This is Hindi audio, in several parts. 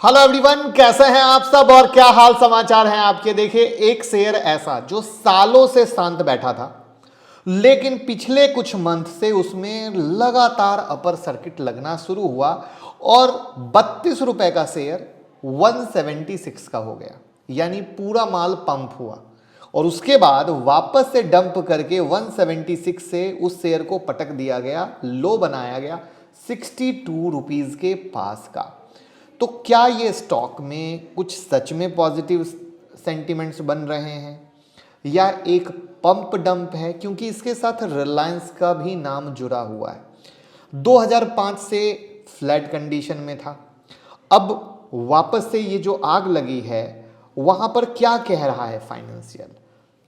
हेलो एवरीवन, कैसे हैं आप सब और क्या हाल समाचार हैं आपके। देखिए, एक शेयर ऐसा जो सालों से शांत बैठा था, लेकिन पिछले कुछ मंथ से उसमें लगातार अपर सर्किट लगना शुरू हुआ और 32 रुपए का शेयर 176 का हो गया। यानी पूरा माल पंप हुआ और उसके बाद वापस से डंप करके 176 से उस शेयर को पटक दिया गया, लो बनाया गया 62 रुपीज के पास का। तो क्या ये स्टॉक में कुछ सच में पॉजिटिव सेंटिमेंट्स बन रहे हैं या एक पंप डंप है, क्योंकि इसके साथ रिलायंस का भी नाम जुड़ा हुआ है। 2005 से फ्लैट कंडीशन में था, अब वापस से ये जो आग लगी है वहां पर क्या कह रहा है फाइनेंशियल,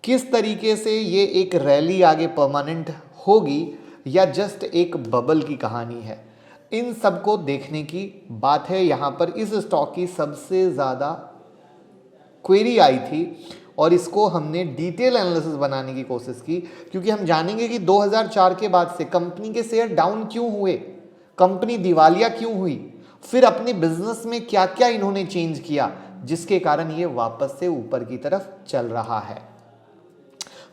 किस तरीके से ये एक रैली आगे परमानेंट होगी या जस्ट एक बबल की कहानी है, इन सबको देखने की बात है। यहां पर इस स्टॉक की सबसे ज़्यादा क्वेरी आई थी और इसको हमने डिटेल एनालिसिस बनाने की कोशिश की, क्योंकि हम जानेंगे कि 2004 के बाद से कंपनी के शेयर डाउन क्यों हुए, कंपनी दिवालिया क्यों हुई, फिर अपने बिजनेस में क्या क्या इन्होंने चेंज किया जिसके कारण ये वापस से ऊपर की तरफ चल रहा है।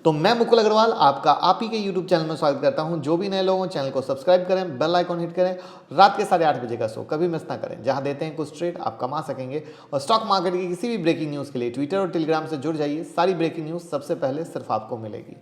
तो मैं मुकुल अग्रवाल आपका आप ही के YouTube चैनल में स्वागत करता हूं। जो भी नए लोग हो चैनल को सब्सक्राइब करें, बेल आइकॉन हिट करें, रात के 8:30 बजे का शो कभी मिस ना करें, जहां देते हैं कुछ ट्रेड आप कमा सकेंगे। और स्टॉक मार्केट की किसी भी ब्रेकिंग न्यूज़ के लिए ट्विटर और टेलीग्राम से जुड़ जाइए, सारी ब्रेकिंग न्यूज़ सबसे पहले सिर्फ आपको मिलेगी।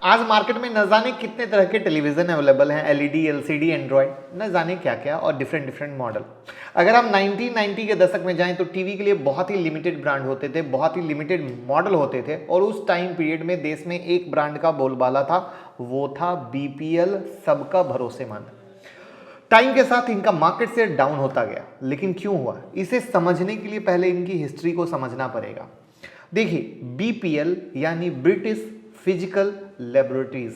आज मार्केट में न जाने कितने तरह के टेलीविजन अवेलेबल हैं, एलईडी, एलसीडी, एंड्रॉयड, न जाने क्या क्या और डिफरेंट डिफरेंट मॉडल। अगर हम 1990 के दशक में जाएं तो टीवी के लिए बहुत ही लिमिटेड ब्रांड होते थे, बहुत ही लिमिटेड मॉडल होते थे और उस टाइम पीरियड में देश में एक ब्रांड का बोलबाला था, वो था बीपीएल, सबका भरोसेमंद। टाइम के साथ इनका मार्केट शेयर डाउन होता गया, लेकिन क्यों हुआ इसे समझने के लिए पहले इनकी हिस्ट्री को समझना पड़ेगा। देखिए, बीपीएल यानी ब्रिटिश फिजिकल लेबोरेटरीज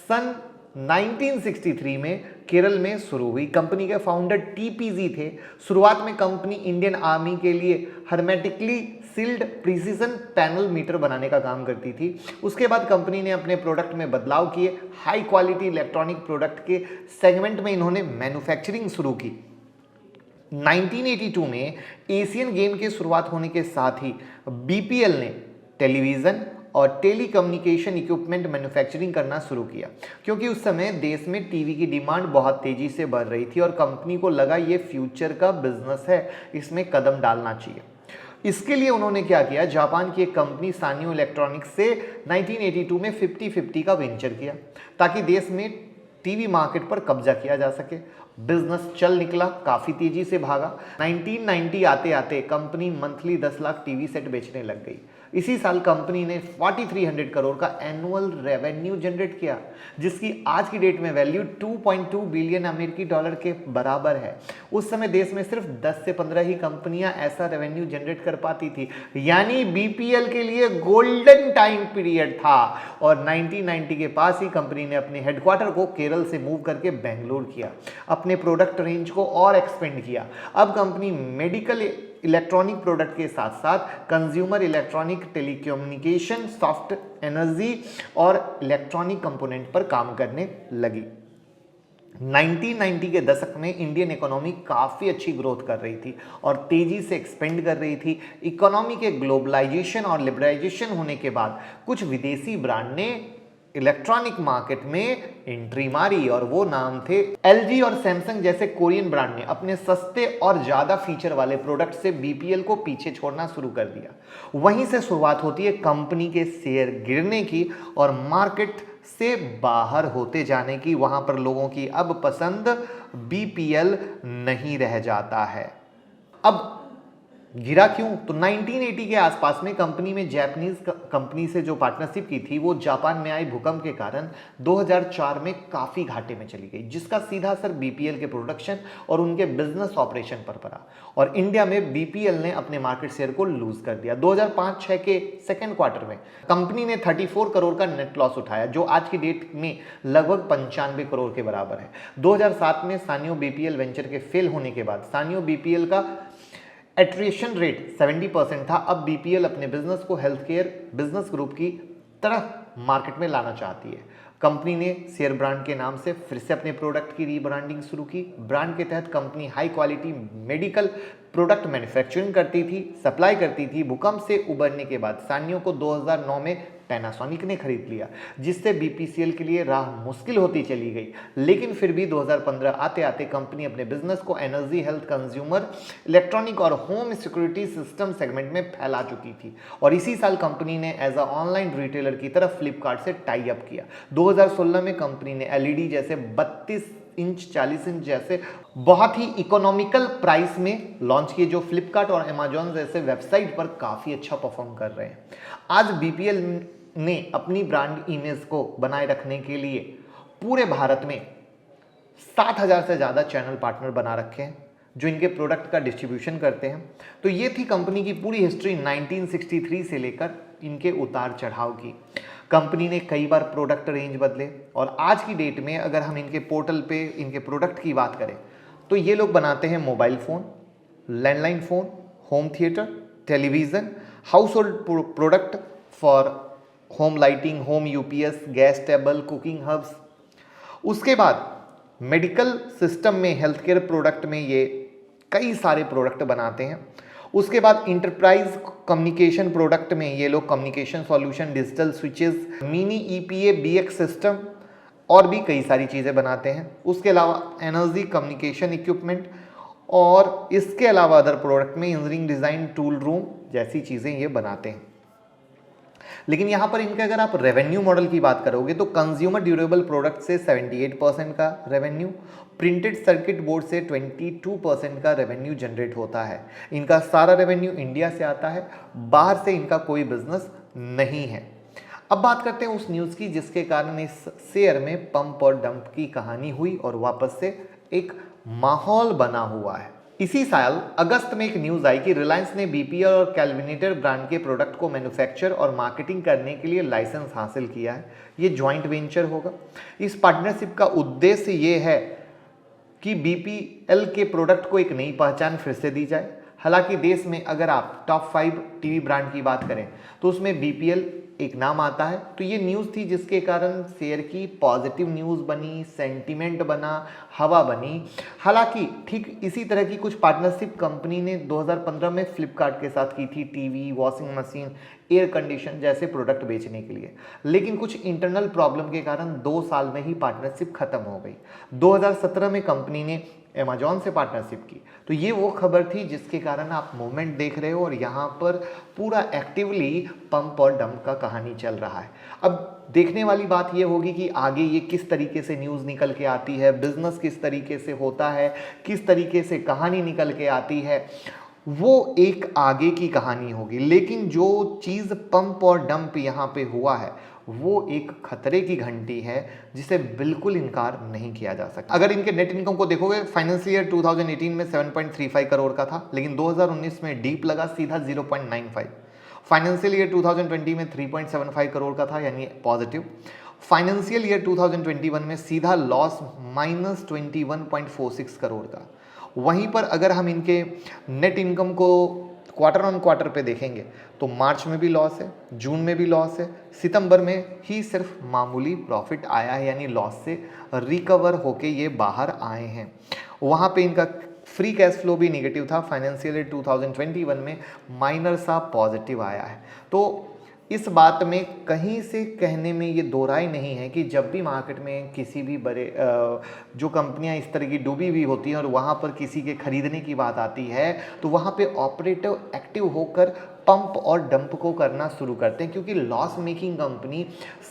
सन 1963 में केरल में शुरू हुई। कंपनी के फाउंडर टीपीजी थे। शुरुआत में कंपनी इंडियन आर्मी के लिए hermetically sealed precision panel meter बनाने का काम करती थी। उसके बाद कंपनी ने अपने प्रोडक्ट में बदलाव किए, हाई क्वालिटी इलेक्ट्रॉनिक प्रोडक्ट के सेगमेंट में इन्होंने मैन्युफैक्चरिंग शुरू की। 1982 में एशियन गेम के शुरुआत होने के साथ ही बीपीएल ने टेलीविजन और टेलीकम्युनिकेशन इक्विपमेंट मैन्युफैक्चरिंग करना शुरू किया, क्योंकि उस समय देश में टीवी की डिमांड बहुत तेजी से बढ़ रही थी और कंपनी को लगा ये फ्यूचर का बिजनेस है, इसमें कदम डालना चाहिए। इसके लिए उन्होंने क्या किया, जापान की एक कंपनी सानियो इलेक्ट्रॉनिक्स से 1982 में 50-50 का वेंचर किया, ताकि देश में टीवी मार्केट पर कब्जा किया जा सके। बिजनेस चल निकला, काफी तेजी से भागा। 1990 आते आते company monthly 10 lakh TV set बेचने लग गई। इसी साल कंपनी ने 4300 करोड़ का एनुअल रेवेन्यू जनरेट किया, जिसकी आज की डेट में वैल्यू 2.2 बिलियन अमेरिकी डॉलर के बराबर है। उस समय देश में सिर्फ 10 से 15 ही कंपनियां ऐसा रेवेन्यू जनरेट कर पाती थी, यानी बीपीएल के लिए गोल्डन टाइम पीरियड था। और 1990 के पास ही कंपनी ने अपने हेडक्वार्टर को केरल से मूव करके बेंगलुरु किया, अपने प्रोडक्ट रेंज को और एक्सपेंड किया। अब कंपनी मेडिकल इलेक्ट्रॉनिक प्रोडक्ट के साथ साथ consumer electronic, telecommunication, soft energy और इलेक्ट्रॉनिक कंपोनेंट पर काम करने लगी। 1990 के दशक में इंडियन इकोनॉमी काफ़ी अच्छी ग्रोथ कर रही थी और तेजी से एक्सपेंड कर रही थी। इकोनॉमी के ग्लोबलाइजेशन और लिबरलाइजेशन होने के बाद कुछ विदेशी ब्रांड ने इलेक्ट्रॉनिक मार्केट में एंट्री मारी और वो नाम थे एलजी और सैमसंग जैसे कोरियन ब्रांड ने अपने सस्ते और ज्यादा फीचर वाले प्रोडक्ट से बीपीएल को पीछे छोड़ना शुरू कर दिया। वहीं से शुरुआत होती है कंपनी के शेयर गिरने की और मार्केट से बाहर होते जाने की। वहां पर लोगों की अब पसंद बीपीएल नहीं रह जाता है। अब गिरा क्यों? तो 1980 के आसपास में कंपनी में जापानीज कंपनी से जो पार्टनरशिप की थी वो जापान में आई भूकंप के कारण 2004 में काफी घाटे में चली गई, जिसका सीधा असर बीपीएल के प्रोडक्शन और उनके बिजनेस ऑपरेशन पर पड़ा और इंडिया में बीपीएल ने अपने मार्केट शेयर को लूज कर दिया। 2005-6 के सेकेंड क्वार्टर में कंपनी ने 34 करोड़ का नेट लॉस उठाया, जो आज की डेट में लगभग 95 करोड़ के बराबर है। 2007 में सानियो बीपीएल वेंचर के फेल होने के बाद सानियो बीपीएल का एट्रिशन रेट 70% था। अब बीपीएल अपने बिजनेस को हेल्थ केयर बिजनेस ग्रुप की तरह मार्केट में लाना चाहती है। कंपनी ने शेयर ब्रांड के नाम से फिर से अपने प्रोडक्ट की रीब्रांडिंग शुरू की। ब्रांड के तहत company high quality medical product manufacturing करती थी, सप्लाई करती थी। भूकंप से उबरने के बाद सानियो को 2009 में पैनासोनिक ने खरीद लिया, जिससे बीपीसीएल के लिए राह मुश्किल होती चली गई। लेकिन फिर भी 2015 आते आते कंपनी अपने बिजनेस को एनर्जी, हेल्थ, कंज्यूमर इलेक्ट्रॉनिक और होम सिक्योरिटी सिस्टम सेगमेंट में फैला चुकी थी और इसी साल कंपनी ने एज अ ऑनलाइन रिटेलर की तरफ फ्लिपकार्ट से टाई अप किया। 2016 में कंपनी ने एलईडी जैसे 32 इंच 40 इंच जैसे बहुत ही इकोनॉमिकल प्राइस में लॉन्च किए, जो फ्लिपकार्ट और अमेजॉन जैसे वेबसाइट पर काफी अच्छा परफॉर्म कर रहे हैं। आज बीपीएल ने अपनी ब्रांड इमेज को बनाए रखने के लिए पूरे भारत में 7,000 से ज्यादा चैनल पार्टनर बना रखे हैं जो इनके प्रोडक्ट का डिस्ट्रीब्यूशन करते हैं। तो ये थी कंपनी की पूरी हिस्ट्री 1963 से लेकर इनके उतार चढ़ाव की। कंपनी ने कई बार प्रोडक्ट रेंज बदले और आज की डेट में अगर हम इनके पोर्टल पे इनके प्रोडक्ट की बात करें तो ये लोग बनाते हैं mobile phone, landline phone, home theatre, television, household product for home lighting, home UPS, gas table, cooking hobs. उसके बाद मेडिकल सिस्टम में हेल्थ केयर प्रोडक्ट में ये कई सारे प्रोडक्ट बनाते हैं। उसके बाद इंटरप्राइज कम्युनिकेशन प्रोडक्ट में ये लोग communication solution, digital switches, mini EPA, BX system और भी कई सारी चीज़ें बनाते हैं। उसके अलावा एनर्जी, कम्युनिकेशन इक्विपमेंट और इसके अलावा अदर प्रोडक्ट में इंजीनियरिंग, डिज़ाइन, टूल रूम जैसी चीज़ें ये बनाते हैं। लेकिन यहाँ पर इनके अगर आप रेवेन्यू मॉडल की बात करोगे तो कंज्यूमर ड्यूरेबल प्रोडक्ट से 78% का रेवेन्यू, प्रिंटेड सर्किट बोर्ड से 22% का रेवेन्यू जनरेट होता है। इनका सारा रेवेन्यू इंडिया से आता है, बाहर से इनका कोई बिजनेस नहीं है। अब बात करते हैं उस न्यूज़ की जिसके कारण इस शेयर में पंप और डंप की कहानी हुई और वापस से एक माहौल बना हुआ है। इसी साल अगस्त में एक न्यूज़ आई कि रिलायंस ने बीपीएल और कैलविनेटर ब्रांड के प्रोडक्ट को मैन्युफैक्चर और मार्केटिंग करने के लिए लाइसेंस हासिल किया है। ये जॉइंट वेंचर होगा। इस पार्टनरशिप का उद्देश्य ये है कि बीपीएल के प्रोडक्ट को एक नई पहचान फिर से दी जाए। हालांकि देश में अगर आप टॉप 5 टीवी ब्रांड की बात करें तो उसमें बीपीएल एक नाम आता है। तो ये न्यूज़ थी जिसके कारण शेयर की पॉजिटिव न्यूज़ बनी, सेंटीमेंट बना, हवा बनी। हालांकि ठीक इसी तरह की कुछ पार्टनरशिप कंपनी ने 2015 में फ्लिपकार्ट के साथ की थी, TV, washing machine, air condition जैसे प्रोडक्ट बेचने के लिए। लेकिन कुछ इंटरनल प्रॉब्लम के कारण 2 साल में ही पार्टनरशिप खत्म हो गई। 2017 में कंपनी ने अमेजॉन से पार्टनरशिप की। तो ये वो खबर थी जिसके कारण आप मूवमेंट देख रहे हो और यहाँ पर पूरा एक्टिवली पंप और डंप का कहानी चल रहा है। अब देखने वाली बात ये होगी कि आगे ये किस तरीके से न्यूज़ निकल के आती है, बिजनेस किस तरीके से होता है, किस तरीके से कहानी निकल के आती है, वो एक आगे की कहानी होगी। लेकिन जो चीज़ पंप और डंप यहाँ पे हुआ है वो एक खतरे की घंटी है जिसे बिल्कुल इनकार नहीं किया जा सकता। अगर इनके नेट इनकम को देखोगे फाइनेंशियल ईयर 2018 में 7.35 करोड़ का था, लेकिन 2019 में डीप लगा सीधा 0.95। फाइनेंशियल ईयर 2020 में 3.75 करोड़ का था यानी पॉजिटिव। फाइनेंशियल ईयर 2021 में सीधा लॉस -21.46 करोड़ का। वहीं पर अगर हम इनके नेट इनकम को क्वार्टर ऑन क्वार्टर पे देखेंगे तो मार्च में भी लॉस है, जून में भी लॉस है, सितंबर में ही सिर्फ मामूली प्रॉफिट आया है यानी लॉस से रिकवर होके ये बाहर आए हैं। वहाँ पे इनका फ्री कैश फ्लो भी नेगेटिव था। फाइनेंशियल ईयर 2021 में माइनर सा पॉजिटिव आया है। तो इस बात में कहीं से कहने में ये दो राय नहीं है कि जब भी मार्केट में किसी भी बड़े जो कंपनियां इस तरह की डूबी हुई होती हैं और वहाँ पर किसी के खरीदने की बात आती है तो वहाँ पे ऑपरेटिव एक्टिव होकर पंप और डंप को करना शुरू करते हैं, क्योंकि loss making company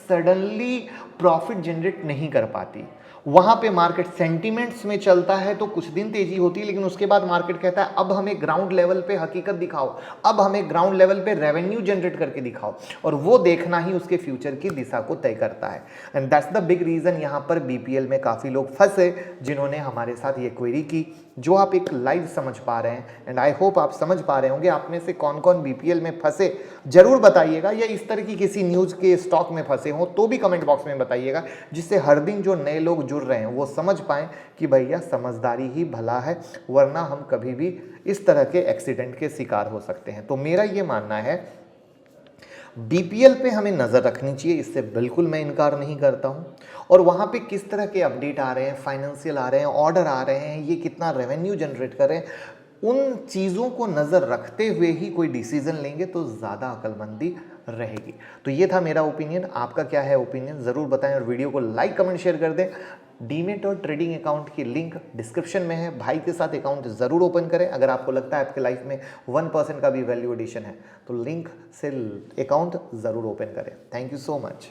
suddenly profit generate नहीं कर पाती। वहां पे मार्केट सेंटीमेंट्स में चलता है तो कुछ दिन तेजी होती है, लेकिन उसके बाद मार्केट कहता है अब हमें ग्राउंड लेवल पे हकीकत दिखाओ, अब हमें ग्राउंड लेवल पे रेवेन्यू जनरेट करके दिखाओ, और वो देखना ही उसके फ्यूचर की दिशा को तय करता है। And that's the big reason यहां पर बीपीएल में काफी लोग फंसे, जिन्होंने हमारे साथ ये क्वेरी की, जो आप एक लाइव समझ पा रहे हैं। एंड आई होप आप समझ पा रहे होंगे। आप में से कौन कौन बीपीएल में फंसे जरूर बताइएगा, या इस तरह की किसी न्यूज के स्टॉक में फंसे हो तो भी कमेंट बॉक्स में बताइएगा, जिससे हर दिन जो नए लोग जुड़ रहे हैं वो समझ पाएं कि भैया समझदारी ही भला है, वरना हम कभी भी इस तरह के एक्सीडेंट के शिकार हो सकते हैं। तो मेरा ये मानना है बीपीएल पे हमें नज़र रखनी चाहिए, इससे बिल्कुल मैं इनकार नहीं करता हूँ। और वहाँ पे किस तरह के अपडेट आ रहे हैं, फाइनेंशियल आ रहे हैं, ऑर्डर आ रहे हैं, ये कितना रेवेन्यू जनरेट कर रहे हैं, उन चीज़ों को नज़र रखते हुए ही कोई डिसीजन लेंगे तो ज़्यादा अक्लमंदी रहेगी। तो ये था मेरा ओपिनियन। आपका क्या है ओपिनियन, ज़रूर बताएं और वीडियो को लाइक कमेंट शेयर कर दें। डीमेट और ट्रेडिंग अकाउंट की लिंक डिस्क्रिप्शन में है, भाई के साथ अकाउंट ज़रूर ओपन करें। अगर आपको लगता है आपके लाइफ में 1% का भी वैल्यू एडिशन है तो लिंक से अकाउंट ज़रूर ओपन करें। Thank you so much.